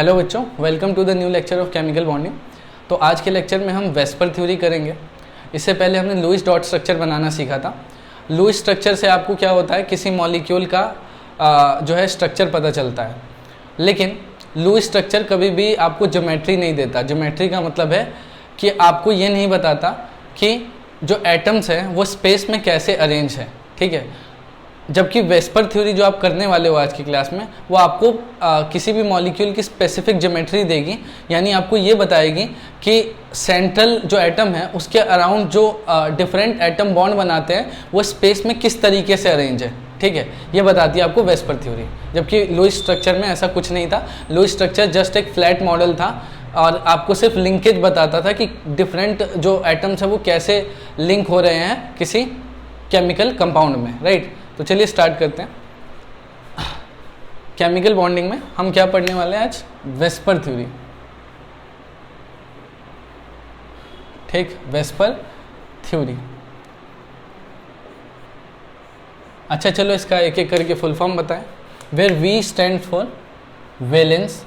Hello बच्चों, welcome to the new lecture of chemical bonding. तो आज के लेक्चर में हम वेस्पर थ्योरी करेंगे। इससे पहले हमने लुईस डॉट स्ट्रक्चर बनाना सीखा था। लुईस स्ट्रक्चर से आपको क्या होता है, किसी मॉलिक्यूल का जो है स्ट्रक्चर पता चलता है। लेकिन लुईस स्ट्रक्चर कभी भी आपको ज्योमेट्री नहीं देता। ज्योमेट्री का मतलब है कि आपको ये नहीं बताता कि जो एटम्स हैं वो स्पेस में कैसे अरेंज है, ठीक है। जबकि वेस्पर थ्योरी जो आप करने वाले हो आज की क्लास में, वो आपको किसी भी मॉलिक्यूल की स्पेसिफिक ज्योमेट्री देगी, यानी आपको ये बताएगी कि सेंट्रल जो एटम है उसके अराउंड जो डिफरेंट एटम बॉन्ड बनाते हैं वो स्पेस में किस तरीके से अरेंज है, ठीक है। ये बताती है आपको वेस्पर थ्योरी। जबकि लुईस स्ट्रक्चर में ऐसा कुछ नहीं था। लुईस स्ट्रक्चर जस्ट एक फ्लैट मॉडल था और आपको सिर्फ लिंकेज बताता था कि डिफरेंट जो एटम्स है वो कैसे लिंक हो रहे हैं किसी केमिकल कंपाउंड में, राइट। तो चलिए स्टार्ट करते हैं। केमिकल बॉन्डिंग में हम क्या पढ़ने वाले हैं आज? वेस्पर थ्योरी, ठीक। VSEPR theory. अच्छा चलो इसका एक एक करके फुल फॉर्म बताएं। Where we stand for valence,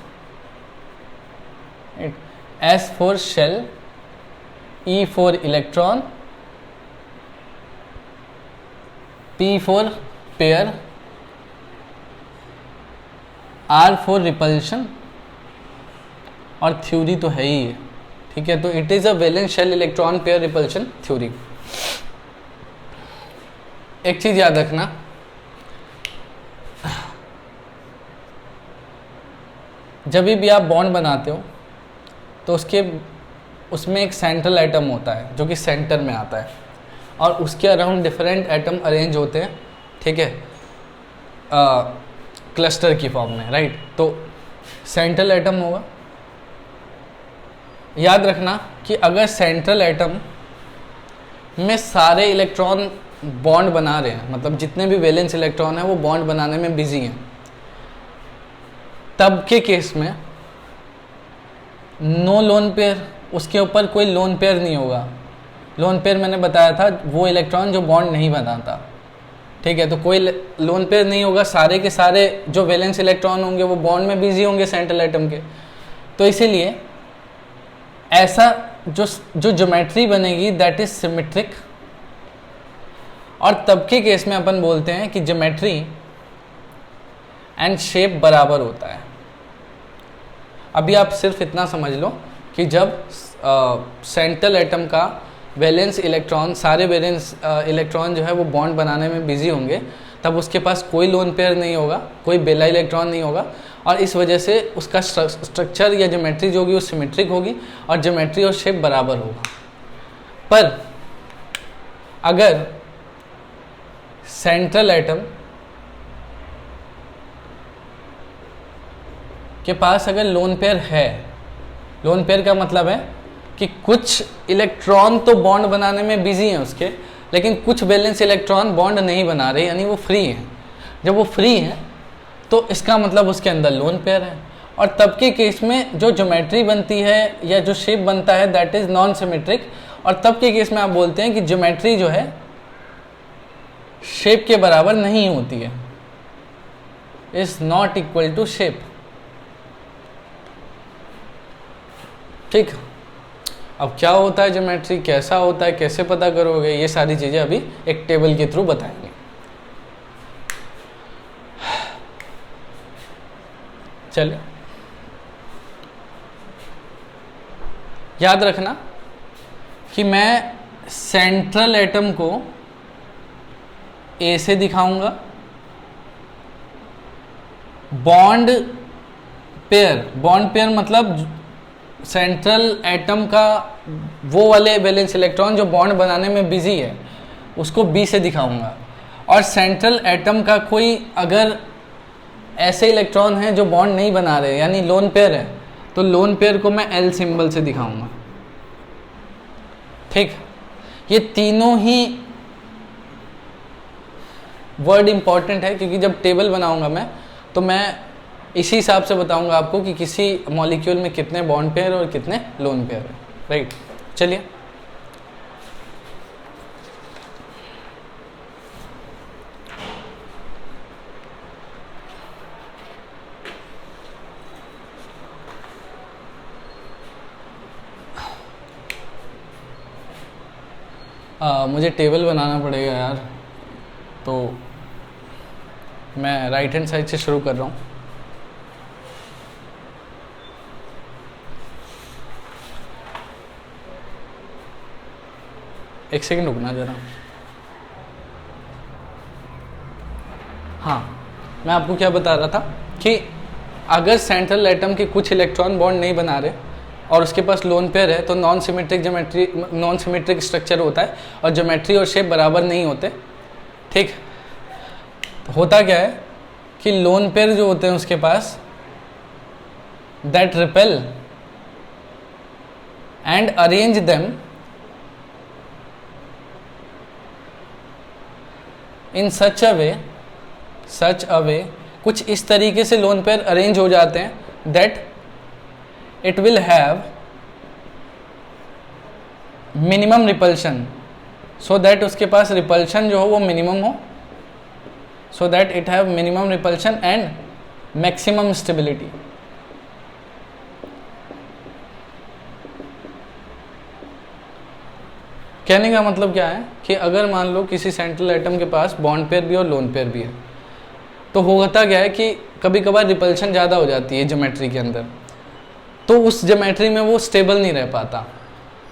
S for shell, E for electron, P for pair, R for repulsion और थ्योरी तो है ही है, ठीक है। तो it is a valence shell electron pair repulsion theory. एक चीज याद रखना, जब भी आप बॉन्ड बनाते हो तो उसमें एक सेंट्रल एटम होता है जो कि सेंटर में आता है और उसके अराउंड डिफरेंट एटम अरेंज होते हैं, ठीक है, क्लस्टर की फॉर्म में, राइट। तो सेंट्रल एटम होगा। याद रखना कि अगर सेंट्रल एटम में सारे इलेक्ट्रॉन बॉन्ड बना रहे हैं, मतलब जितने भी वैलेंस इलेक्ट्रॉन हैं वो बॉन्ड बनाने में बिजी हैं, तब के केस में नो लोन पेयर, उसके ऊपर कोई लोन पेयर नहीं होगा। लोन पेयर मैंने बताया था वो इलेक्ट्रॉन जो बॉन्ड नहीं बनाता, ठीक है। तो कोई लोन पेयर नहीं होगा, सारे के सारे जो वैलेंस इलेक्ट्रॉन होंगे वो बॉन्ड में बिजी होंगे सेंट्रल एटम के। तो इसीलिए ऐसा जो ज्योमेट्री बनेगी दैट इज सिमेट्रिक, और तब के केस में अपन बोलते हैं कि ज्योमेट्री एंड शेप बराबर होता है। अभी आप सिर्फ इतना समझ लो कि जब सेंट्रल एटम का वैलेंस इलेक्ट्रॉन, सारे वैलेंस इलेक्ट्रॉन जो है वो बॉन्ड बनाने में बिजी होंगे, तब उसके पास कोई लोन पेयर नहीं होगा, कोई बेला इलेक्ट्रॉन नहीं होगा, और इस वजह से उसका स्ट्रक्चर या ज्योमेट्री जो होगी वो सिमेट्रिक होगी और ज्योमेट्री और शेप बराबर होगा। पर अगर सेंट्रल एटम के पास अगर लोन पेयर है, लोन पेयर का मतलब है कि कुछ इलेक्ट्रॉन तो बॉन्ड बनाने में बिजी हैं उसके, लेकिन कुछ वैलेंस इलेक्ट्रॉन बॉन्ड नहीं बना रहे, यानी वो फ्री हैं। जब वो फ्री हैं तो इसका मतलब उसके अंदर लोन पेयर है, और तब के केस में जो ज्योमेट्री बनती है या जो शेप बनता है दैट इज नॉन सिमेट्रिक, और तब के केस में आप बोलते हैं कि ज्योमेट्री जो है शेप के बराबर नहीं होती है, is not equal to shape, ठीक। अब क्या होता है ज्योमेट्री, कैसा होता है, कैसे पता करोगे, ये सारी चीजें अभी एक टेबल के थ्रू बताएंगे। चलिए याद रखना कि मैं सेंट्रल एटम को ए से दिखाऊंगा, बॉन्ड पेयर मतलब सेंट्रल एटम का वो वाले वैलेंस इलेक्ट्रॉन जो बॉन्ड बनाने में बिजी है उसको बी से दिखाऊंगा, और सेंट्रल एटम का कोई अगर ऐसे इलेक्ट्रॉन हैं जो बॉन्ड नहीं बना रहे यानी लोन पेयर है, तो लोन पेयर को मैं एल सिंबल से दिखाऊंगा, ठीक। ये तीनों ही वर्ड इंपॉर्टेंट है क्योंकि जब टेबल बनाऊंगा मैं तो मैं इसी हिसाब से बताऊंगा आपको कि किसी मॉलिक्यूल में कितने बॉन्ड पेयर और कितने लोन पेयर है, राइट। चलिए मुझे टेबल बनाना पड़ेगा यार, तो मैं राइट हैंड साइड से शुरू कर रहा हूँ। एक सेकंड रुकना ज़रा। हाँ, मैं आपको क्या बता रहा था कि अगर सेंट्रल एटम के कुछ इलेक्ट्रॉन बॉन्ड नहीं बना रहे और उसके पास लोन पेयर है तो नॉन सिमेट्रिक स्ट्रक्चर होता है और ज्योमेट्री और शेप बराबर नहीं होते। ठीक, तो होता क्या है कि लोन पेयर जो होते हैं उसके पास that repel and arrange them in such a way, कुछ इस तरीके से लोन पेयर अरेंज हो जाते हैं that it will have minimum repulsion, so that उसके पास रिपल्शन जो हो वो मिनिमम हो, so that it have minimum repulsion and maximum stability. कहने का मतलब क्या है कि अगर मान लो किसी सेंट्रल एटम के पास बॉन्ड पेयर भी और लोन पेयर भी है, तो होता क्या है कि कभी कभार रिपल्शन ज़्यादा हो जाती है ज्योमेट्री के अंदर, तो उस ज्योमेट्री में वो स्टेबल नहीं रह पाता।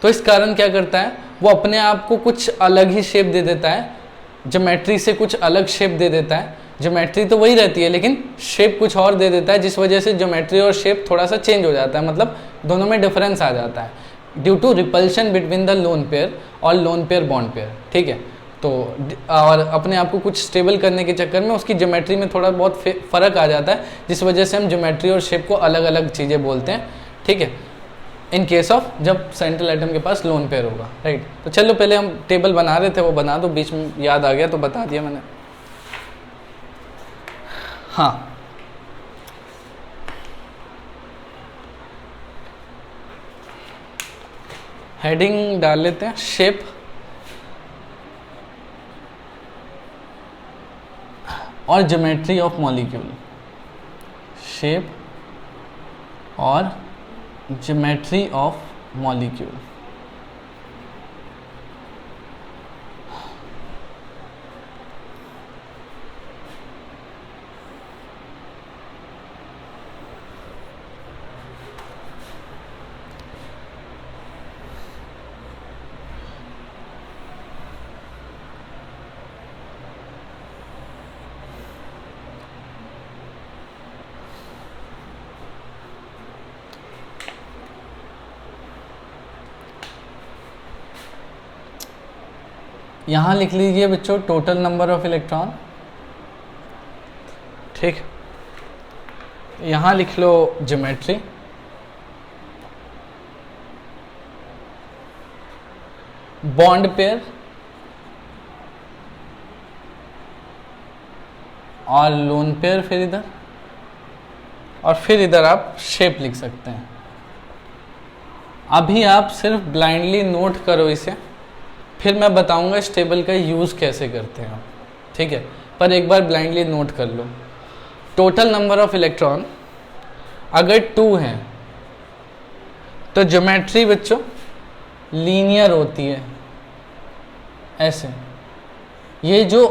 तो इस कारण क्या करता है, वो अपने आप को कुछ अलग ही शेप दे देता है, ज्योमेट्री से कुछ अलग शेप दे देता है। ज्योमेट्री तो वही रहती है लेकिन शेप कुछ और दे देता है, जिस वजह से ज्योमेट्री और शेप थोड़ा सा चेंज हो जाता है, मतलब दोनों में डिफरेंस आ जाता है due to repulsion between the lone pair और लोन पेयर बॉन्ड पेयर। ठीक है, तो और अपने आप को कुछ स्टेबल करने के चक्कर में उसकी ज्योमेट्री में थोड़ा बहुत फ़र्क आ जाता है, जिस वजह से हम ज्योमेट्री और शेप को अलग अलग चीज़ें बोलते हैं। ठीक है, इन केस ऑफ जब सेंट्रल एटम के पास लोन पेयर होगा। राइट, तो चलो पहले हम टेबल बना रहे थे वो बना दो, बीच में याद आ गया तो बता दिया मैंने। हाँ, हेडिंग डाल लेते हैं, शेप और ज्योमेट्री ऑफ मॉलिक्यूल, शेप और ज्योमेट्री ऑफ मॉलिक्यूल। यहाँ लिख लीजिए बच्चों टोटल नंबर ऑफ इलेक्ट्रॉन। ठीक, यहाँ लिख लो ज्योमेट्री, बॉन्ड पेयर और लोन पेयर, फिर इधर और फिर इधर आप शेप लिख सकते हैं। अभी आप सिर्फ ब्लाइंडली नोट करो इसे, फिर मैं बताऊंगा इस टेबल का यूज़ कैसे करते हैं। ठीक है, पर एक बार ब्लाइंडली नोट कर लो। टोटल नंबर ऑफ इलेक्ट्रॉन अगर 2 हैं तो ज्योमेट्री बच्चों लीनियर होती है ऐसे। ये जो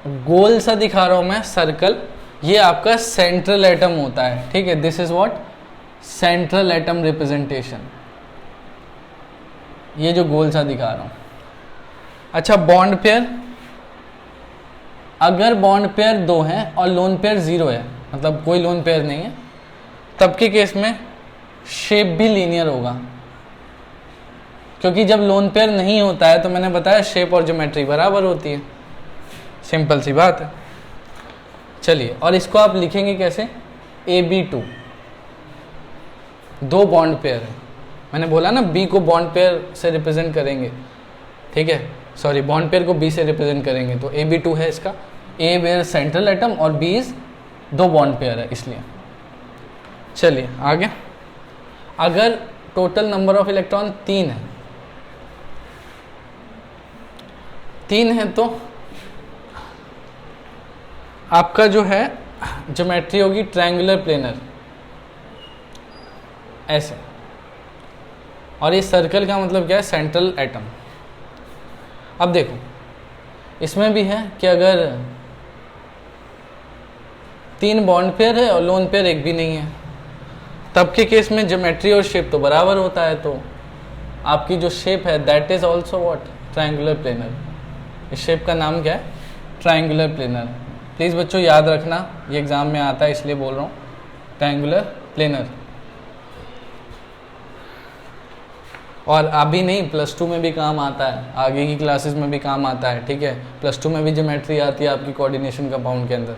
गोल सा दिखा रहा हूं मैं सर्कल, ये आपका सेंट्रल एटम होता है। ठीक है, this is what central atom representation, ये जो गोल सा दिखा रहा हूं। अच्छा, बॉन्ड पेयर, अगर बॉन्ड पेयर 2 हैं और लोन पेयर 0 है, मतलब कोई लोन पेयर नहीं है, तब के केस में शेप भी लीनियर होगा, क्योंकि जब लोन पेयर नहीं होता है तो मैंने बताया शेप और ज्योमेट्री बराबर होती है। सिंपल सी बात है। चलिए, और इसको आप लिखेंगे कैसे, AB2, 2 बॉन्ड पेयर है। मैंने बोला ना B को बॉन्ड पेयर से रिप्रेजेंट करेंगे। ठीक है, सॉरी, बॉन्ड पेयर को B से रिप्रेजेंट करेंगे, तो AB2 है इसका। A वेयर सेंट्रल एटम और B इज 2 बॉन्ड पेयर है इसलिए। चलिए आगे, अगर टोटल नंबर ऑफ इलेक्ट्रॉन 3 है, 3 है तो आपका जो है ज्योमेट्री होगी ट्रायंगुलर प्लेनर ऐसे, और ये सर्कल का मतलब क्या है, सेंट्रल एटम। अब देखो इसमें भी है कि अगर 3 बॉन्ड पेयर है और लोन पेयर एक भी नहीं है, तब के केस में ज्योमेट्री और शेप तो बराबर होता है, तो आपकी जो शेप है that is also what, triangular planar. इस शेप का नाम क्या है, ट्रायंगुलर प्लेनर। प्लीज़ बच्चों याद रखना, ये एग्जाम में आता है इसलिए बोल रहा हूँ, ट्रायंगुलर प्लेनर। और अभी नहीं, +2 में भी काम आता है, आगे की क्लासेस में भी काम आता है, ठीक है। +2 में भी ज्योमेट्री आती है आपकी कोऑर्डिनेशन कंपाउंड के अंदर।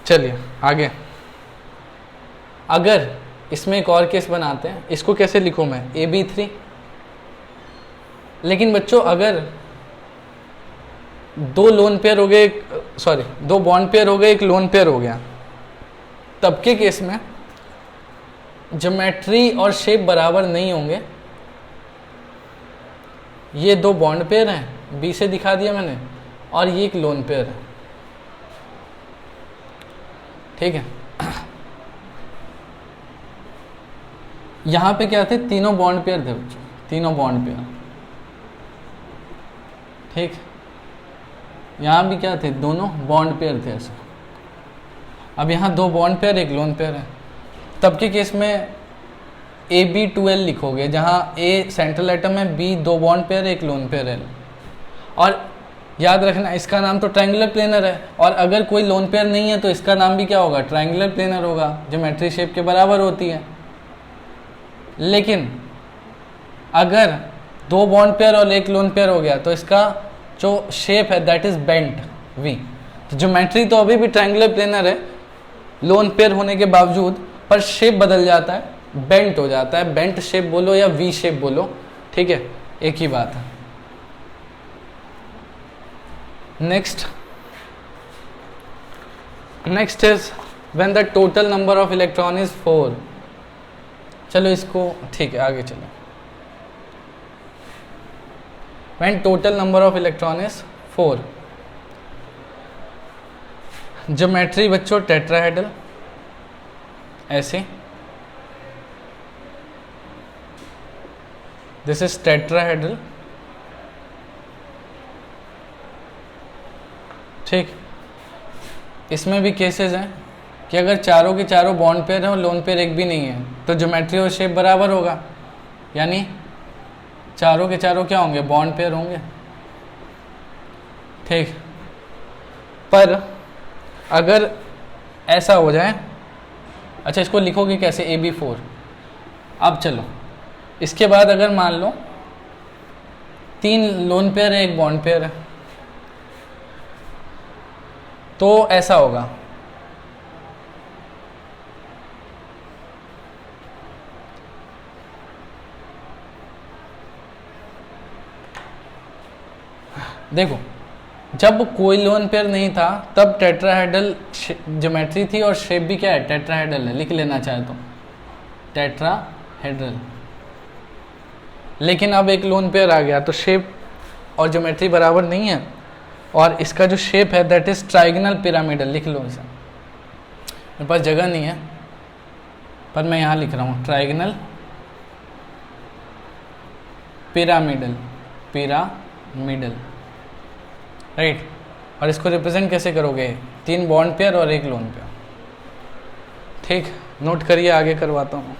चलिए आगे, अगर इसमें एक और केस बनाते हैं, इसको कैसे लिखूं मैं, AB3। लेकिन बच्चों अगर 2 लोन पेयर हो गए, सॉरी 2 बॉन्ड पेयर हो गए, एक लोन पेयर हो गया, तब के केस में ज्योमेट्री और शेप बराबर नहीं होंगे। ये 2 बॉन्ड पेयर हैं, बी से दिखा दिया मैंने, और ये एक लोन पेयर है, ठीक है। यहां पे क्या थे, तीनों बॉन्ड पेयर थे बच्चों, तीनों बॉन्ड पेयर, ठीक। यहां भी क्या थे, दोनों बॉन्ड पेयर थे ऐसे। अब यहाँ 2 बॉन्ड पेयर एक लोन पेयर है, तब के केस में AB2L लिखोगे, जहाँ A सेंट्रल एटम है, B 2 बॉन्ड पेयर एक लोन पेयर है। और याद रखना इसका नाम तो ट्रायंगुलर प्लेनर है, और अगर कोई लोन पेयर नहीं है तो इसका नाम भी क्या होगा, ट्रायंगुलर प्लेनर होगा, ज्योमेट्री शेप के बराबर होती है। लेकिन अगर 2 बॉन्ड पेयर और एक लोन पेयर हो गया तो इसका जो शेप है दैट इज बेंट V। तो ज्योमेट्री तो अभी भी ट्रायंगुलर प्लेनर है लोन पेयर होने के बावजूद, पर शेप बदल जाता है, बेंट हो जाता है। बेंट शेप बोलो या V शेप बोलो, ठीक है, एक ही बात है। Next is when the total number of electron is 4। चलो इसको, ठीक है आगे चलो। When total number of electron is 4, geometry बच्चों टेट्राहेड्रल, ऐसे, दिस इज टेट्राहेड्रल, ठीक। इसमें भी केसेस हैं कि अगर चारों के चारों बॉन्ड पेयर हैं और लोन पेयर एक भी नहीं है, तो ज्योमेट्री और शेप बराबर होगा, यानी चारों के चारों क्या होंगे, बॉन्ड पेयर होंगे, ठीक। पर अगर ऐसा हो जाए, अच्छा इसको लिखोगे कैसे, AB4। अब चलो इसके बाद अगर मान लो 3 लोन पेयर है एक बॉन्ड पेयर है, तो ऐसा होगा, देखो जब कोई लोन पेयर नहीं था तब टेट्राहेड्रल ज्योमेट्री थी और शेप भी क्या है, टेट्राहेड्रल है, लिख लेना चाहे तो टेट्राहेड्रल। लेकिन अब एक लोन पेयर आ गया तो शेप और ज्योमेट्री बराबर नहीं है, और इसका जो शेप है दैट इज ट्राइगोनल पिरामिडल, लिख लो इसे। मेरे पास जगह नहीं है पर मैं यहाँ लिख रहा हूँ, ट्राइगोनल पिरामिडल, पिरामिडल, राइट। और इसको रिप्रेजेंट कैसे करोगे, 3 बॉन्ड पेयर और एक लोन पेयर, ठीक। नोट करिए, आगे करवाता हूँ।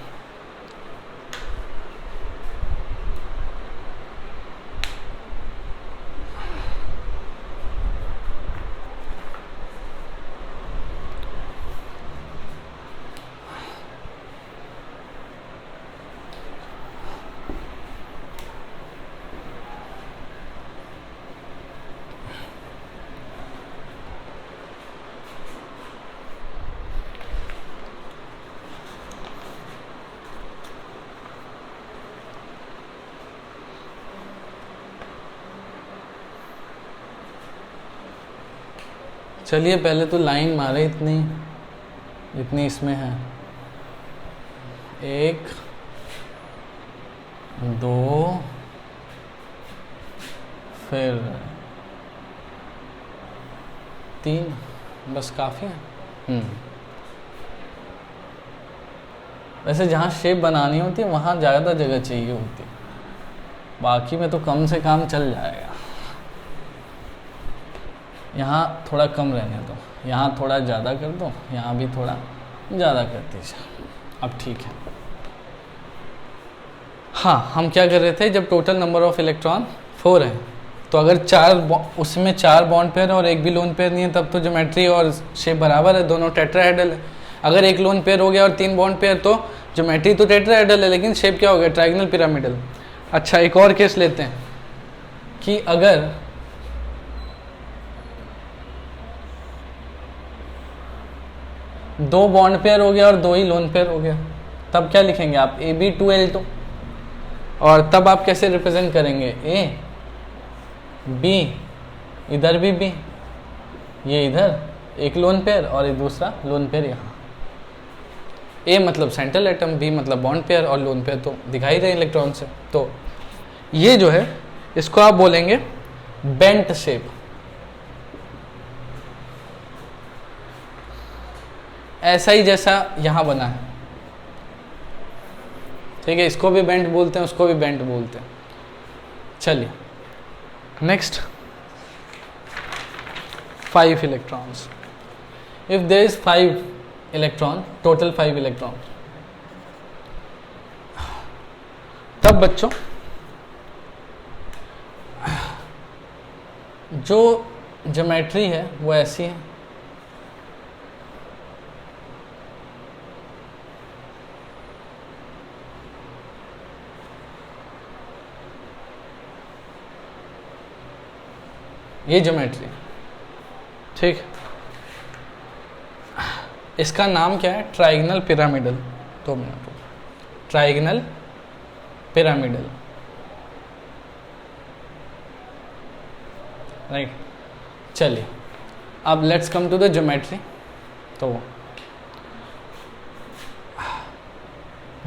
चलिए पहले तो लाइन मारे, इतनी इसमें है, 1 2 फिर 3, बस काफ़ी है। वैसे जहाँ शेप बनानी होती है वहाँ ज़्यादा जगह चाहिए होती है, बाकी में तो कम से कम चल जाएगा। यहाँ थोड़ा कम रहने दो, यहाँ थोड़ा ज़्यादा कर दो, यहाँ भी थोड़ा ज़्यादा कर दीजिए। अब ठीक है। हाँ, हम क्या कर रहे थे, जब टोटल नंबर ऑफ इलेक्ट्रॉन 4 है तो अगर उसमें 4 बॉन्ड पेयर और एक भी लोन पेयर नहीं है तब तो ज्योमेट्री और शेप बराबर है, दोनों टेट्राहेड्रल है। अगर एक लोन पेयर हो गया और 3 बॉन्ड पेयर तो ज्योमेट्री तो टेट्राहेड्रल है लेकिन शेप क्या हो गया, ट्रायंगल पिरामिडल। अच्छा, एक और केस लेते हैं कि अगर दो बॉन्ड पेयर हो गया और 2 ही लोन पेयर हो गया, तब क्या लिखेंगे आप, AB2L2। और तब आप कैसे रिप्रेजेंट करेंगे, A B, इधर भी B, ये इधर एक लोन पेयर और एक दूसरा लोन पेयर यहाँ। A मतलब सेंट्रल एटम, B मतलब बॉन्ड पेयर और लोन पेयर तो दिखाई रहे इलेक्ट्रॉन से। तो ये जो है इसको आप बोलेंगे बेंट शेप। ऐसा ही जैसा यहाँ बना है, ठीक है, इसको भी बेंट बोलते हैं, उसको भी बेंट बोलते हैं। चलिए next, 5 electrons. If there is 5 electron, total 5 electron, तब बच्चों जो ज्योमेट्री है वो ऐसी है। ये ज्योमेट्री, ठीक, इसका नाम क्या है, triangle pyramidal. 2 minute, triangle pyramidal, right. चलिए अब let's come to the geometry. तो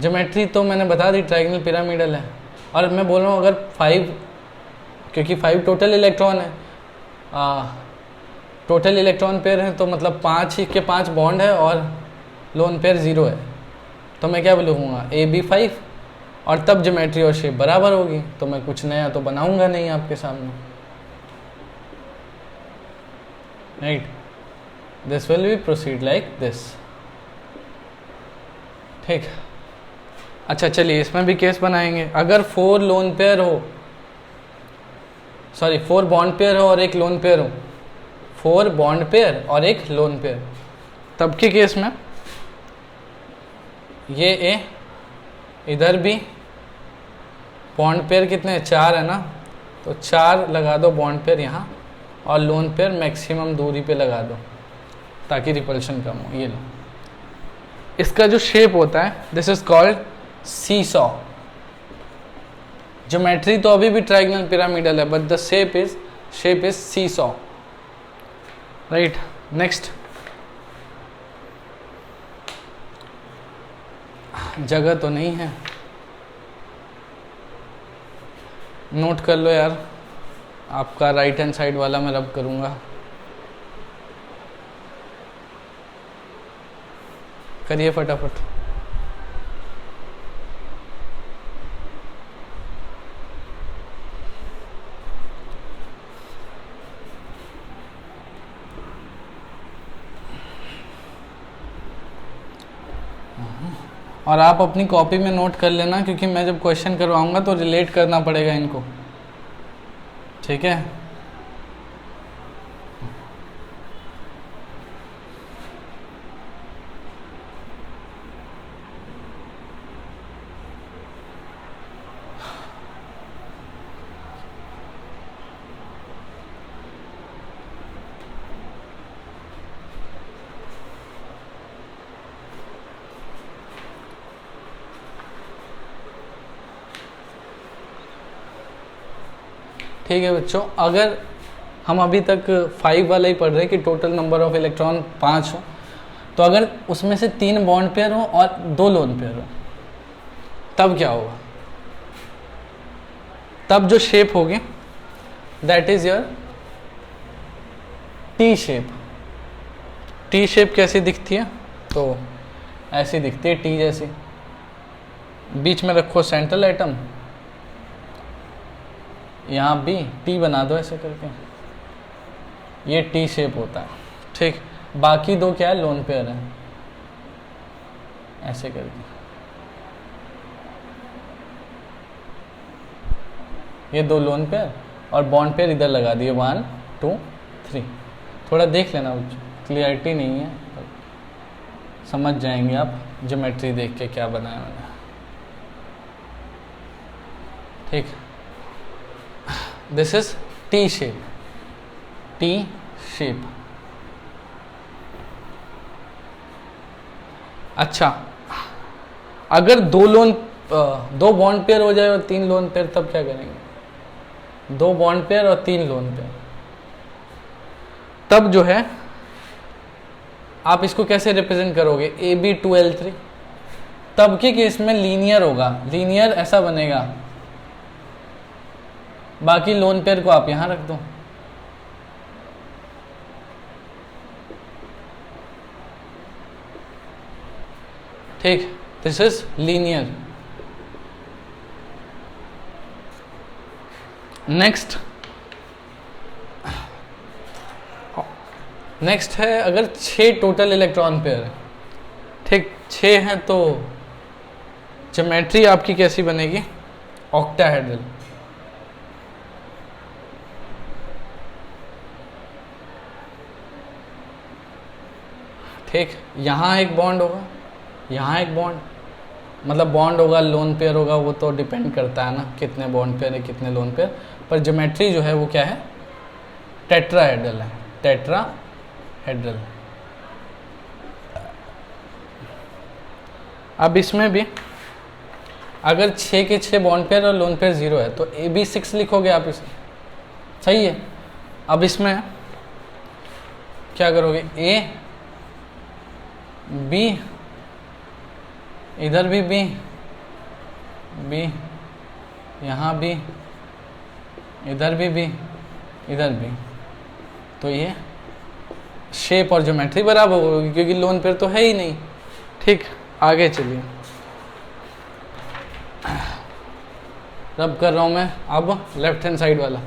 ज्योमेट्री तो मैंने बता दी ट्रायंगल पिरामिडल है। और मैं बोल रहा हूँ अगर 5, क्योंकि 5 टोटल इलेक्ट्रॉन है, टोटल इलेक्ट्रॉन पेयर है तो मतलब 5 ही के 5 बॉन्ड है और लोन पेयर 0 है, तो मैं क्या बोलूँगा, AB5, और तब ज्योमेट्री और शेप बराबर होगी। तो मैं कुछ नया तो बनाऊंगा नहीं आपके सामने, right. This will be proceed like this, ठीक। अच्छा चलिए इसमें भी केस बनाएंगे। अगर 4 लोन पेयर हो, सॉरी 4 बॉन्ड पेयर हो और एक लोन पेयर हो, 4 बॉन्ड पेयर और एक लोन पेयर, तब के केस में ये A, इधर भी बॉन्ड पेयर कितने, 4 है ना, तो 4 लगा दो बॉन्ड पेयर यहाँ और लोन पेयर मैक्सिमम दूरी पे लगा दो ताकि रिपल्शन कम हो। ये लो, इसका जो शेप होता है this is called seesaw. Geometry तो अभी भी ट्रायंगल पिरामिडल है but the shape is seesaw, right. Next, जगह तो नहीं है, नोट कर लो यार, आपका राइट हैंड साइड वाला मैं रब करूंगा, करिए फटाफट। और आप अपनी कॉपी में नोट कर लेना क्योंकि मैं जब क्वेश्चन करवाऊंगा तो रिलेट करना पड़ेगा इनको, ठीक है। ठीक है बच्चों, अगर हम अभी तक 5 वाला ही पढ़ रहे हैं कि टोटल नंबर ऑफ इलेक्ट्रॉन 5 हो, तो अगर उसमें से 3 बॉन्ड पेयर हो और 2 लोन पेयर हो तब क्या होगा, तब जो शेप होगी that is your T shape. T shape कैसी दिखती है, तो ऐसी दिखती है टी जैसी। बीच में रखो सेंट्रल एटम, यहाँ भी टी बना दो ऐसे करके, ये टी शेप होता है, ठीक। बाकी दो क्या है, लोन पेयर है, ऐसे करके ये दो लोन पेयर और बॉन्ड पेयर इधर लगा दिए, 1 2 3। थोड़ा देख लेना, क्लियरिटी नहीं है, समझ जाएंगे आप ज्योमेट्री देख के क्या बनाया मैंने, ठीक। This is T shape, T shape. अच्छा, अगर दो बॉन्ड पेयर हो जाए और 3 लोन पेयर, तब क्या करेंगे? 2 बॉन्ड पेयर और 3 लोन पेयर, तब जो है आप इसको कैसे रिप्रेजेंट करोगे? AB2L3। तब के केस में लीनियर होगा, लीनियर ऐसा बनेगा, बाकी लोन पेयर को आप यहां रख दो, ठीक। This is linear. नेक्स्ट है, अगर 6 टोटल इलेक्ट्रॉन पेयर है, ठीक, 6 हैं, तो ज्योमेट्री आपकी कैसी बनेगी? ऑक्टाहेड्रल, ठीक। यहाँ एक बॉन्ड होगा, यहाँ एक बॉन्ड, मतलब बॉन्ड होगा, लोन पेयर होगा, वो तो डिपेंड करता है ना कितने बॉन्ड पेयर है कितने लोन पेयर, पर ज्योमेट्री जो है वो क्या है? टेट्राहेड्रल है, टेट्राहेड्रल। अब इसमें भी अगर 6 के 6 बॉन्ड पेयर और लोन पेयर 0 है तो AB6 लिखोगे आप इसे, सही है। अब इसमें क्या करोगे? A B, इधर भी B, यहाँ B, इधर भी B, इधर भी, तो ये शेप और ज्योमेट्री बराबर होगी क्योंकि लोन पेयर तो है ही नहीं, ठीक। आगे चलिए, रब कर रहा हूँ मैं अब लेफ्ट हैंड साइड वाला।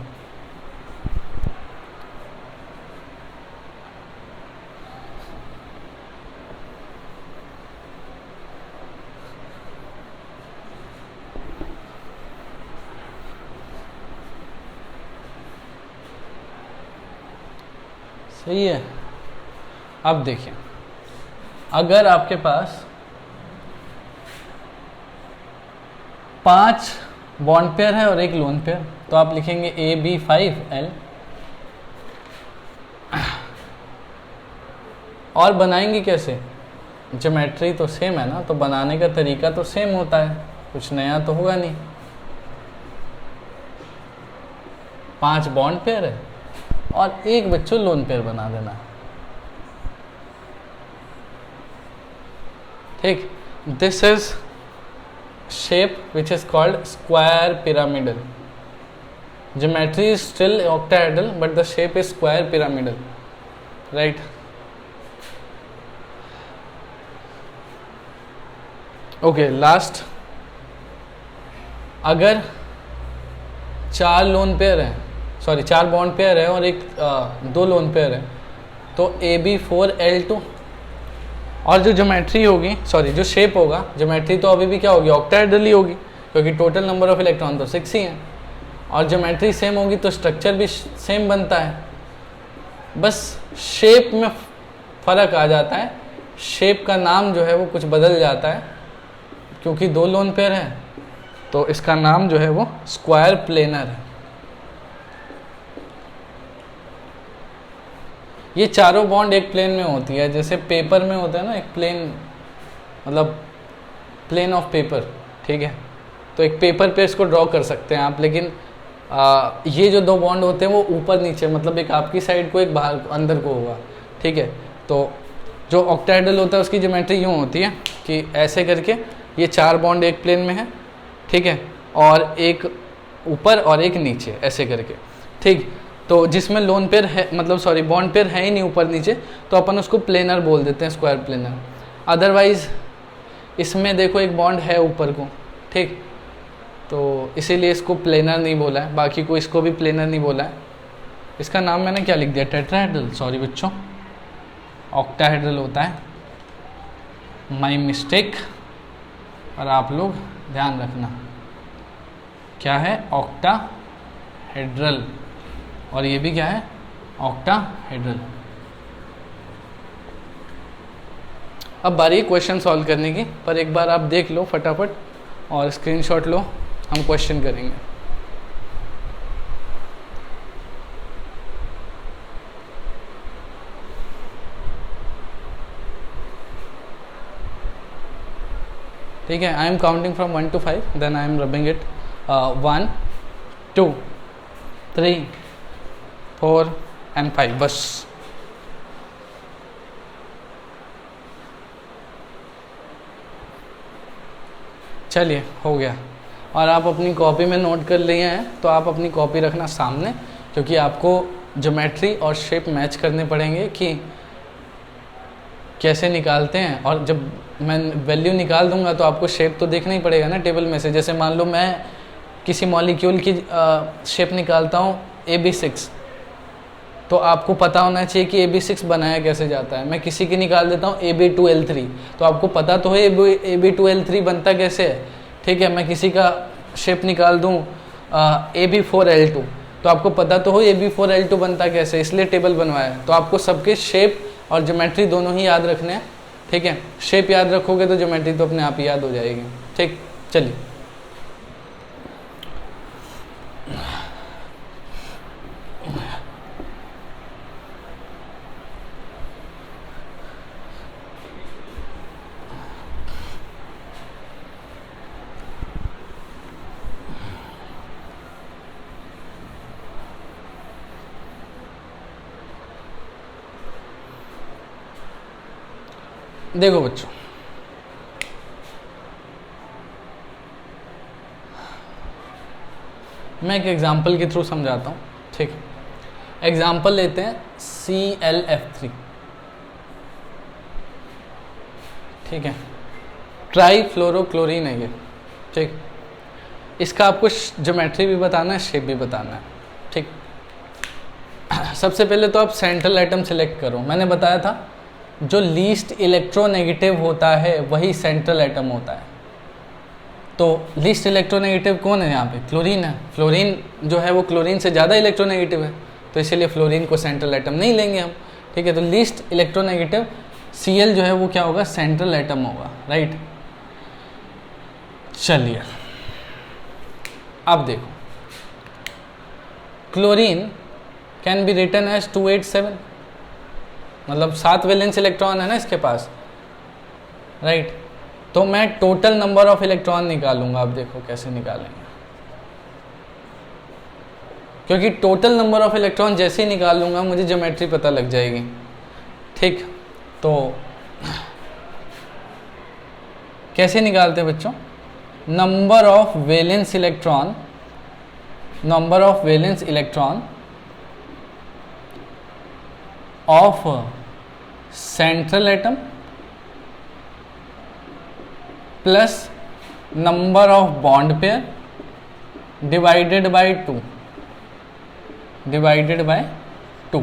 सही है। अब देखिए, अगर आपके पास 5 बॉन्ड पेयर है और एक लोन पेयर, तो आप लिखेंगे AB5L, और बनाएंगे कैसे? ज्योमेट्री तो सेम है ना, तो बनाने का तरीका तो सेम होता है, कुछ नया तो होगा नहीं। 5 बॉन्ड पेयर है और एक बच्चों लोन पेयर बना देना, ठीक। This is shape which is called square pyramidal. Geometry is still octahedral but the shape is square pyramidal, right? Okay, last, अगर 4 लोन पेयर है, सॉरी 4 बॉन्ड पेयर है और एक 2 लोन पेयर है, तो AB4L2, और जो ज्योमेट्री होगी, सॉरी जो शेप होगा, ज्योमेट्री तो अभी भी क्या होगी? ऑक्टाहेड्रल ही होगी क्योंकि टोटल नंबर ऑफ इलेक्ट्रॉन तो 6 ही हैं, और ज्योमेट्री सेम होगी तो स्ट्रक्चर भी सेम बनता है, बस शेप में फ़र्क आ जाता है, शेप का नाम जो है वो कुछ बदल जाता है, क्योंकि 2 लोन पेयर है तो इसका नाम जो है वो स्क्वायर प्लेनर है। ये चारों बॉन्ड एक प्लेन में होती है, जैसे पेपर में होता है ना एक प्लेन, मतलब प्लेन ऑफ पेपर, ठीक है। तो एक पेपर पे इसको ड्रॉ कर सकते हैं आप, लेकिन ये जो 2 बॉन्ड होते हैं वो ऊपर नीचे, मतलब एक आपकी साइड को एक बाहर अंदर को होगा, ठीक है। तो जो ऑक्टाहेड्रल होता है उसकी ज्योमेट्री यूँ होती है कि ऐसे करके ये 4 बॉन्ड एक प्लेन में है, ठीक है, और एक ऊपर और एक नीचे ऐसे करके, ठीक। तो जिसमें लोन पेयर है, मतलब सॉरी बॉन्ड पेयर है ही नहीं ऊपर नीचे, तो अपन उसको प्लेनर बोल देते हैं, स्क्वायर प्लेनर। अदरवाइज इसमें देखो एक बॉन्ड है ऊपर को, ठीक, तो इसीलिए इसको प्लेनर नहीं बोला है, बाकी को इसको भी प्लेनर नहीं बोला है, इसका नाम मैंने क्या लिख दिया, टेट्राहेड्रल, सॉरी बच्चों, ऑक्टाहेड्रल होता है, माई मिस्टेक। और आप लोग ध्यान रखना क्या है, ऑक्टाहेड्रल, और ये भी क्या है, ऑक्टाहेड्रल। अब बारी क्वेश्चन सॉल्व करने की, पर एक बार आप देख लो फटाफट और स्क्रीनशॉट लो, हम क्वेश्चन करेंगे। ठीक है, I am counting from 1 to 5, then I am rubbing it 1 2 3 4 and 5, बस। चलिए हो गया। और आप अपनी कॉपी में नोट कर लिए हैं तो आप अपनी कॉपी रखना सामने, क्योंकि आपको ज्योमेट्री और शेप मैच करने पड़ेंगे कि कैसे निकालते हैं। और जब मैं वैल्यू निकाल दूंगा तो आपको शेप तो देखना ही पड़ेगा ना टेबल में से। जैसे मान लो मैं किसी मॉलिक्यूल की शेप निकालता हूँ AB6, तो आपको पता होना चाहिए कि AB6 बनाया कैसे जाता है। मैं किसी की निकाल देता हूँ AB2L3, तो आपको पता तो है AB2L3 बनता कैसे है। ठीक है, मैं किसी का शेप निकाल दूँ AB4L2, तो आपको पता तो हो AB4L2 बनता कैसे, इसलिए टेबल बनवाया है। तो आपको सबके शेप और ज्योमेट्री दोनों ही याद रखने हैं। ठीक है, शेप याद रखोगे तो ज्योमेट्री तो अपने आप ही याद हो जाएगी। ठीक, चलिए देखो बच्चों, मैं एक एग्जांपल के थ्रू समझाता हूँ। ठीक, एग्जांपल लेते हैं ClF3। ठीक है, ट्राईफ्लोरोक्लोरीन है ये। ठीक, इसका आपको ज्योमेट्री भी बताना है, शेप भी बताना है। ठीक, सबसे पहले तो आप सेंट्रल एटम सेलेक्ट करो। मैंने बताया था जो लीस्ट इलेक्ट्रोनेगेटिव होता है वही सेंट्रल एटम होता है। तो लीस्ट इलेक्ट्रोनेगेटिव कौन है यहाँ पे, क्लोरीन है। फ्लोरीन जो है वो क्लोरीन से ज़्यादा इलेक्ट्रोनेगेटिव है, तो इसीलिए फ्लोरीन को सेंट्रल एटम नहीं लेंगे हम। ठीक है, तो लीस्ट इलेक्ट्रोनेगेटिव Cl जो है वो क्या होगा, सेंट्रल एटम होगा। राइट, चलिए अब देखो, chlorine can be written as 287, मतलब 7 वैलेंस इलेक्ट्रॉन है ना इसके पास। राइट, तो मैं टोटल नंबर ऑफ इलेक्ट्रॉन निकालूंगा। अब देखो कैसे निकालेंगे, क्योंकि टोटल नंबर ऑफ इलेक्ट्रॉन जैसे ही निकालूंगा मुझे ज्योमेट्री पता लग जाएगी। ठीक, तो कैसे निकालते हैं बच्चों, number of valence electron, number of valence electron of central atom plus number of bond pair divided by 2, divided by 2।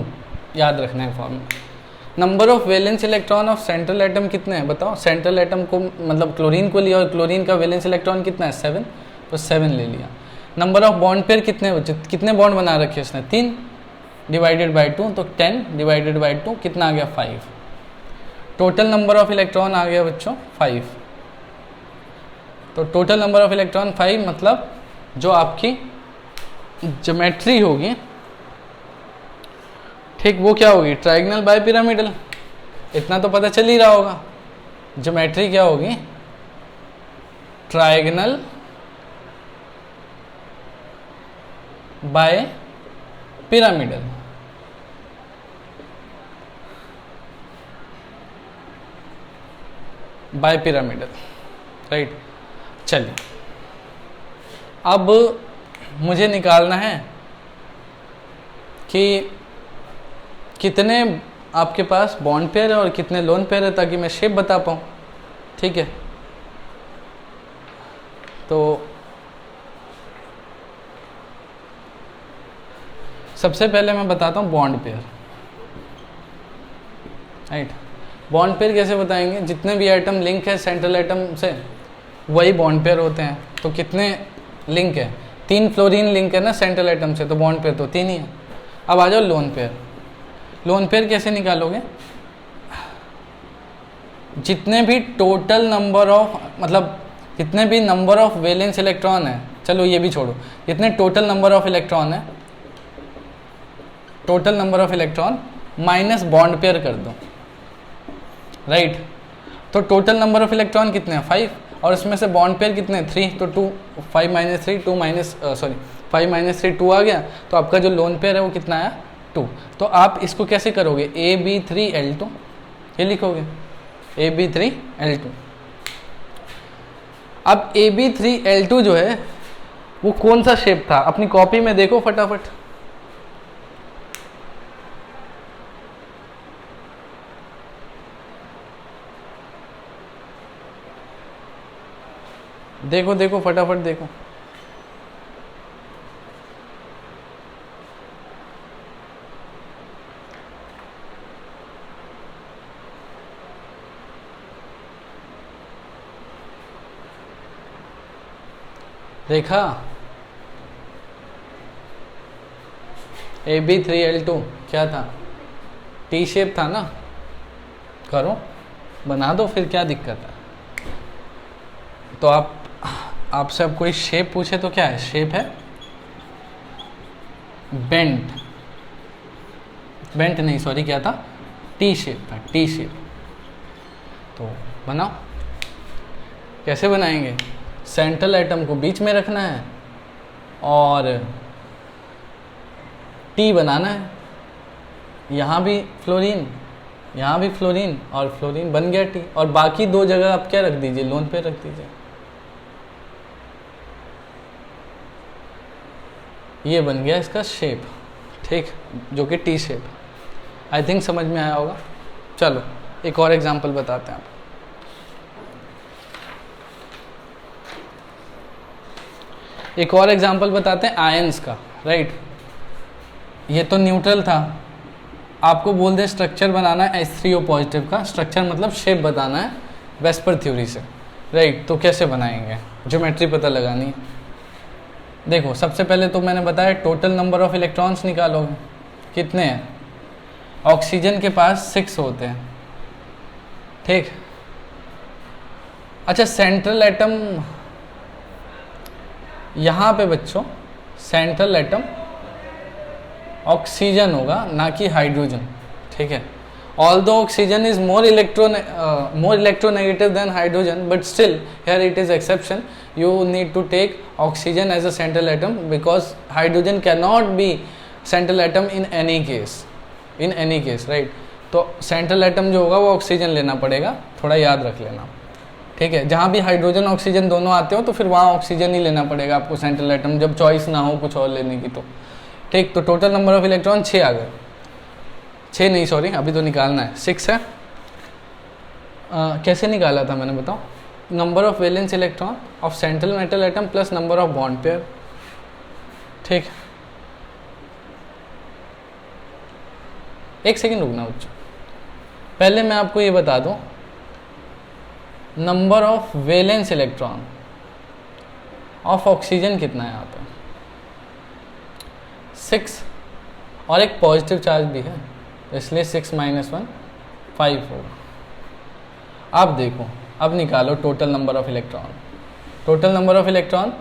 याद रखना है formula. Number of valence electron of central atom कितने हैं बताओ। सेंट्रल एटम को मतलब क्लोरीन को लिया और क्लोरीन का वैलेंस इलेक्ट्रॉन कितना है, 7, तो 7 ले लिया। नंबर ऑफ बॉन्ड पेयर कितने बच्चे, कितने बॉन्ड बना रखे उसने, 3, डिवाइडेड बाय 2, तो 10 डिवाइडेड बाय 2 कितना आ गया, 5। टोटल नंबर ऑफ इलेक्ट्रॉन आ गया बच्चों 5। तो टोटल नंबर ऑफ इलेक्ट्रॉन 5, मतलब जो आपकी ज्योमेट्री होगी, ठीक, वो क्या होगी, ट्रायंगल बाय पिरामिडल। इतना तो पता चल ही रहा होगा। ज्योमेट्री क्या होगी, triangle bipyramidal. Bipyramidal, right. चलिए अब मुझे निकालना है कि कितने आपके पास बॉन्ड पेयर है और कितने लोन पेयर है, ताकि मैं शेप बता पाऊँ। ठीक है, तो सबसे पहले मैं बताता हूँ bond pair, right. Bond pair कैसे बताएंगे, जितने भी एटम लिंक है सेंट्रल एटम से वही बॉन्ड पेयर होते हैं। तो कितने लिंक है, 3 फ्लोरीन लिंक है ना सेंट्रल एटम से, तो बॉन्ड पेयर तो 3 ही है। अब आ जाओ लोन पेयर। लोन पेयर कैसे निकालोगे, जितने भी टोटल नंबर ऑफ, मतलब जितने भी नंबर ऑफ वैलेंस इलेक्ट्रॉन है, चलो ये भी छोड़ो, जितने टोटल नंबर ऑफ इलेक्ट्रॉन है, total number of electron minus bond pair कर दो, राइट। तो टोटल नंबर ऑफ इलेक्ट्रॉन कितने हैं 5, और इसमें से बॉन्ड पेयर कितने हैं 3, तो 2 5 माइनस 3 2 माइनस 5 माइनस 3 2 आ गया। तो आपका जो लोन पेयर है वो कितना आया 2। तो आप इसको कैसे करोगे, AB3L2 ये लिखोगे, AB3L2। अब AB3L2 जो है वो कौन सा शेप था, अपनी कॉपी में देखो फटाफट। देखो देखो फटाफट देखो। देखा, AB3L2 क्या था, टी शेप था ना। करो, बना दो, फिर क्या दिक्कत है। तो आपसे अब कोई शेप पूछे तो क्या है, शेप है बेंट नहीं, सॉरी क्या था, टी शेप था, टी शेप। तो बनाओ, कैसे बनाएंगे, सेंट्रल एटम को बीच में रखना है और टी बनाना है, यहाँ भी फ्लोरीन, यहाँ भी फ्लोरीन, और फ्लोरीन बन गया टी। और बाकी 2 जगह आप क्या रख दीजिए, लोन पे रख दीजिए। ये बन गया इसका शेप, ठीक, जो कि टी शेप। आई थिंक समझ में आया होगा। चलो एक और एग्जांपल बताते हैं आप। एक और एग्जांपल बताते हैं आयंस का, राइट। ये तो न्यूट्रल था, आपको बोल दे स्ट्रक्चर बनाना है H3O पॉजिटिव का, स्ट्रक्चर मतलब शेप बताना है वेस्पर थ्योरी से, राइट। तो कैसे बनाएंगे, ज्योमेट्री पता लगानी है। देखो सबसे पहले तो मैंने बताया टोटल नंबर ऑफ इलेक्ट्रॉन्स निकालोगे, कितने हैं, ऑक्सीजन के पास 6 होते हैं, ठीक। अच्छा सेंट्रल एटम, यहाँ पे बच्चों सेंट्रल एटम ऑक्सीजन होगा, ना कि हाइड्रोजन, ठीक है। Although oxygen is more electronegative than hydrogen, but still here it is exception, you need to take oxygen as a central atom because hydrogen cannot be central atom in any case, right। तो central atom जो होगा वो oxygen लेना पड़ेगा, थोड़ा याद रख लेना, ठीक है। जहाँ भी हाइड्रोजन ऑक्सीजन दोनों आते हो तो फिर वहाँ ऑक्सीजन ही लेना पड़ेगा आपको सेंट्रल एटम, जब चॉइस ना हो कुछ और लेने की तो, ठीक। तो टोटल नंबर ऑफ इलेक्ट्रॉन 6 आ गए, 6 नहीं सॉरी, अभी तो निकालना है, 6 है। कैसे निकाला था मैंने, बताओ, number of valence electron of central metal atom plus number of bond pair, ठीक। एक सेकेंड रुकना बच्चों, पहले मैं आपको ये बता दूं, number of valence electron of oxygen कितना है यहाँ पे, 6, और एक पॉजिटिव चार्ज भी है, इसलिए 6 - 1 5 होगा। अब देखो, अब निकालो total number of electron, total number of electron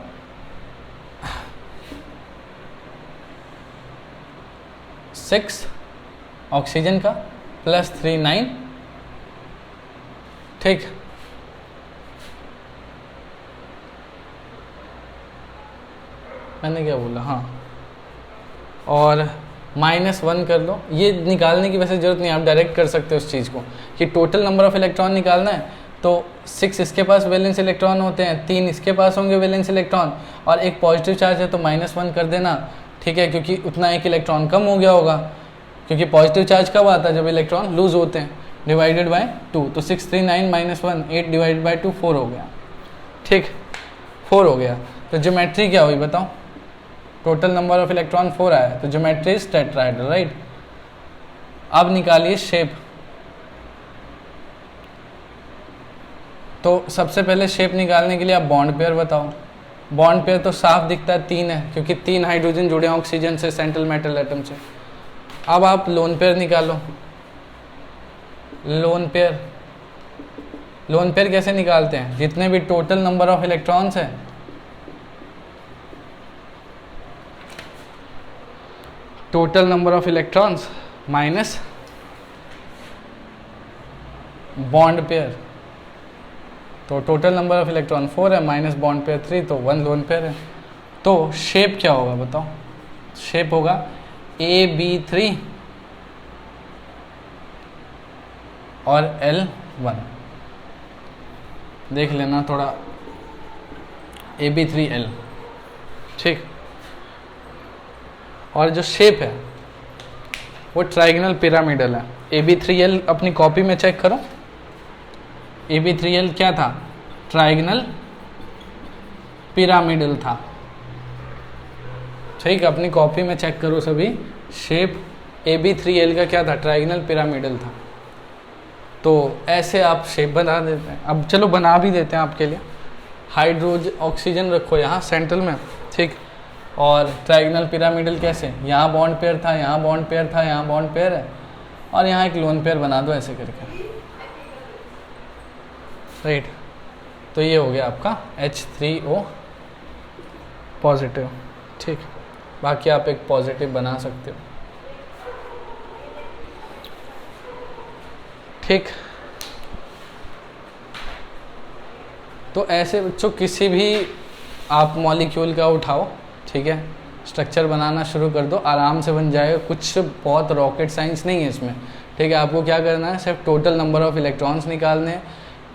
6 oxygen का प्लस 3 9, ठीक। मैंने क्या बोला, हाँ, और -1 कर लो। ये निकालने की वैसे जरूरत नहीं, आप डायरेक्ट कर सकते हो उस चीज़ को कि टोटल नंबर ऑफ इलेक्ट्रॉन निकालना है तो 6 इसके पास वैलेंस इलेक्ट्रॉन होते हैं, 3 इसके पास होंगे वैलेंस इलेक्ट्रॉन, और एक पॉजिटिव चार्ज है तो -1 कर देना, ठीक है, क्योंकि उतना एक इलेक्ट्रॉन कम हो गया होगा, क्योंकि पॉजिटिव चार्ज कब आता है, जब इलेक्ट्रॉन लूज होते हैं, डिवाइडेड बाय 2। तो 6 3 9 -1 8 डिवाइडेड बाय 2 4 हो गया, ठीक, 4 हो गया। तो ज्योमेट्री क्या हुई बताओ, टोटल नंबर ऑफ इलेक्ट्रॉन 4 आया है, तो ज्योमेट्री इज टेट्राहेड्रल, राइट। अब निकालिए शेप। तो सबसे पहले शेप निकालने के लिए आप बॉन्ड पेयर बताओ। बॉन्ड पेयर तो साफ दिखता है 3 है, क्योंकि 3 हाइड्रोजन जुड़े हैं ऑक्सीजन से, सेंट्रल मेटल एटम से। अब आप लोन पेयर निकालो। लोन पेयर, लोन पेयर कैसे निकालते हैं? जितने भी टोटल नंबर ऑफ इलेक्ट्रॉन्स है, total number of electrons minus bond pair. तो टोटल नंबर ऑफ इलेक्ट्रॉन 4 है, माइनस बॉन्ड पेयर 3, तो 1 लोन पेयर है। तो शेप क्या होगा बताओ? शेप होगा AB3 और L1। देख लेना थोड़ा, AB3L, ठीक। और जो शेप है वो ट्राइगोनल पिरामिडल है। AB3L अपनी कॉपी में चेक करो। AB3L क्या था? ट्राइगोनल पिरामिडल था, ठीक। अपनी कॉपी में चेक करो सभी। शेप AB3L का क्या था? ट्राइगोनल पिरामिडल था। तो ऐसे आप शेप बना देते हैं। अब चलो बना भी देते हैं आपके लिए। हाइड्रोजन ऑक्सीजन रखो यहाँ सेंट्रल में, ठीक। और ट्राइगोनल पिरामिडल कैसे? यहाँ बॉन्ड पेयर था, यहाँ बॉन्ड पेयर था, यहाँ बॉन्ड पेयर है, और यहाँ एक लोन पेयर बना दो ऐसे करके, राइट। तो ये हो गया आपका H3O पॉजिटिव, ठीक। बाकी आप एक पॉजिटिव बना सकते हो, ठीक। तो ऐसे बच्चों किसी भी आप मॉलिक्यूल का उठाओ, ठीक है, स्ट्रक्चर बनाना शुरू कर दो, आराम से बन जाएगा। कुछ बहुत रॉकेट साइंस नहीं है इसमें, ठीक है। आपको क्या करना है? सिर्फ टोटल नंबर ऑफ इलेक्ट्रॉन्स निकालने हैं,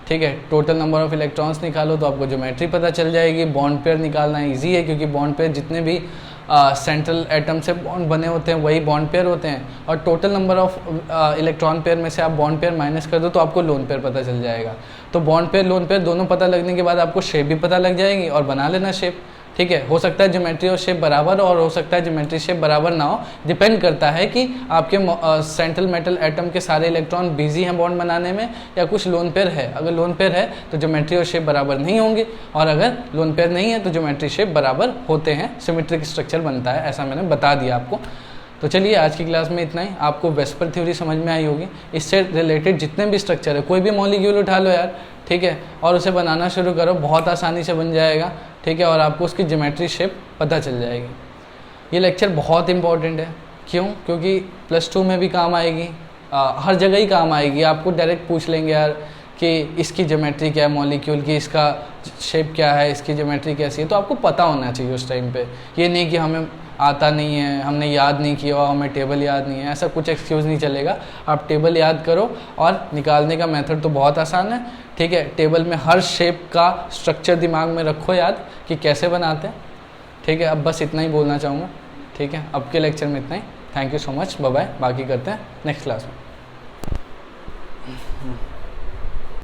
ठीक है। टोटल नंबर ऑफ इलेक्ट्रॉन्स निकालो तो आपको ज्योमेट्री पता चल जाएगी। बॉन्ड पेयर निकालना इजी है, क्योंकि बॉन्ड पेयर जितने भी सेंट्रल एटम से बॉन्ड बने होते हैं वही बॉन्ड पेयर होते हैं। और total number of electron pair में से आप बॉन्ड पेयर माइनस कर दो तो आपको लोन पेयर पता चल जाएगा। तो बॉन्ड पेयर लोन पेयर दोनों पता लगने के बाद आपको शेप भी पता लग जाएगी, और बना लेना शेप, ठीक है। हो सकता है ज्योमेट्री और शेप बराबर, और हो सकता है ज्योमेट्री शेप बराबर ना हो। डिपेंड करता है कि आपके सेंट्रल मेटल एटम के सारे इलेक्ट्रॉन बिजी हैं बॉन्ड बनाने में, या कुछ लोन पेयर है। अगर लोन पेयर है तो ज्योमेट्री और शेप बराबर नहीं होंगे, और अगर लोन पेयर नहीं है तो ज्योमेट्री शेप बराबर होते हैं, सिमेट्रिक स्ट्रक्चर बनता है। ऐसा मैंने बता दिया आपको। तो चलिए आज की क्लास में इतना ही। आपको वेस्पर थ्योरी समझ में आई होगी। इससे रिलेटेड जितने भी स्ट्रक्चर है, कोई भी मॉलिक्यूल उठा लो यार, ठीक है, और उसे बनाना शुरू करो, बहुत आसानी से बन जाएगा, ठीक है। और आपको उसकी ज्योमेट्री शेप पता चल जाएगी। ये लेक्चर बहुत इंपॉर्टेंट है। क्यों? क्योंकि +2 में भी काम आएगी, हर जगह ही काम आएगी। आपको डायरेक्ट पूछ लेंगे यार कि इसकी ज्योमेट्री क्या है मॉलिक्यूल की, इसका शेप क्या है, इसकी ज्योमेट्री कैसी है। तो आपको पता होना चाहिए उस टाइम पे। ये नहीं कि हमें आता नहीं है, हमने याद नहीं किया, हमें टेबल याद नहीं है, ऐसा कुछ एक्सक्यूज़ नहीं चलेगा। आप टेबल याद करो, और निकालने का मेथड तो बहुत आसान है, ठीक है। टेबल में हर शेप का स्ट्रक्चर दिमाग में रखो याद कि कैसे बनाते हैं, ठीक है। अब बस इतना ही बोलना चाहूँगा, ठीक है। अब के लेक्चर में इतना ही। Thank you so much, bye bye. बाकी करते हैं नेक्स्ट क्लास में।